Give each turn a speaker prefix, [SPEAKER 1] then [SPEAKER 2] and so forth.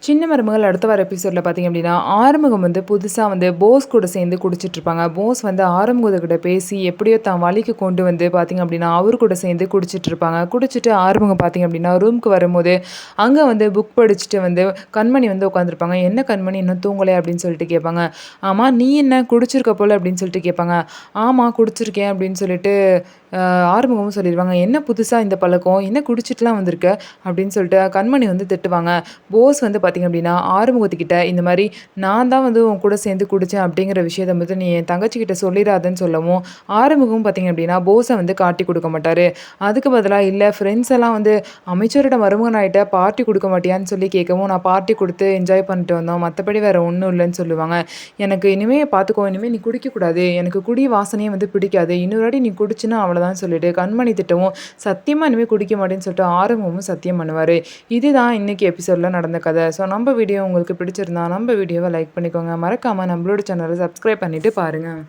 [SPEAKER 1] சின்ன மருமகள் அடுத்த வர எபிசோடில் பார்த்தீங்க அப்படின்னா ஆறுமுகம் வந்து புதுசாக வந்து போஸ் கூட சேர்ந்து குடிச்சிட்ருப்பாங்க. போஸ் வந்து ஆறுமுகத்துக்கிட்ட பேசி எப்படியோ தான் வழிக்கு கொண்டு வந்து பார்த்தீங்க அப்படின்னா அவர் கூட சேர்ந்து குடிச்சிட்ருப்பாங்க. குடிச்சிட்டு ஆறுமுகம் பார்த்தீங்க அப்படின்னா ரூமுக்கு வரும்போது அங்கே வந்து புக் படிச்சுட்டு வந்து கண்மணி வந்து உட்காந்துருப்பாங்க. என்ன கண்மணி இன்னும் தூங்கலை அப்படின்னு சொல்லிட்டு கேட்பாங்க. ஆமாம் நீ என்ன குடிச்சிருக்க போல் அப்படின்னு சொல்லிட்டு கேட்பாங்க. ஆமாம் குடிச்சிருக்கேன் அப்படின்னு சொல்லிட்டு ஆறுமுகமும் சொல்லிடுவாங்க. என்ன புதுசாக இந்த பழக்கம், என்ன குடிச்சிட்டுலாம் வந்திருக்க அப்படின்னு சொல்லிட்டு கண்மணி வந்து திட்டுவாங்க. போஸ் வந்து பார்த்திங்க அப்படின்னா ஆறுமுகத்துக்கிட்ட இந்த மாதிரி நான் தான் வந்து உன் கூட சேர்ந்து குடித்தேன் அப்படிங்கிற விஷயத்த வந்து நீ என் தங்கச்சிக்கிட்ட சொல்லிடாதன்னு சொல்லவும் ஆறுமுகம் பார்த்திங்க அப்படின்னா போஸை வந்து காட்டி கொடுக்க மாட்டார். அதுக்கு பதிலாக இல்லை ஃப்ரெண்ட்ஸ் எல்லாம் வந்து அமைச்சரோட மருமகனாயிட்ட பார்ட்டி கொடுக்க மாட்டியான்னு சொல்லி கேட்கவும் நான் பார்ட்டி கொடுத்து என்ஜாய் பண்ணிட்டு வந்தோம், மற்றபடி வேறு ஒன்றும் இல்லைன்னு சொல்லுவாங்க. எனக்கு இனிமேல் பார்த்துக்கோ, இனிமேல் நீ குடிக்கக்கூடாது, எனக்கு குடி வாசனையே வந்து பிடிக்காது, இன்னொரு வாட்டி நீ குடிச்சுன்னா அவ்வளோதான் சொல்லிட்டு கண்மணி திட்டவும் சத்தியமாக இனிமேல் குடிக்க மாட்டேன்னு சொல்லிட்டு ஆறுமுகமும் சத்தியம் பண்ணுவார். இதுதான் இன்றைக்கி எபிசோடில் நடந்த கதை. ஸோ நம்ம வீடியோ உங்களுக்கு பிடிச்சிருந்தா நம்ம வீடியோவை லைக் பண்ணிக்கோங்க. மறக்காமல் நம்மளோட சேனலை சப்ஸ்கிரைப் பண்ணிவிட்டு பாருங்கள்.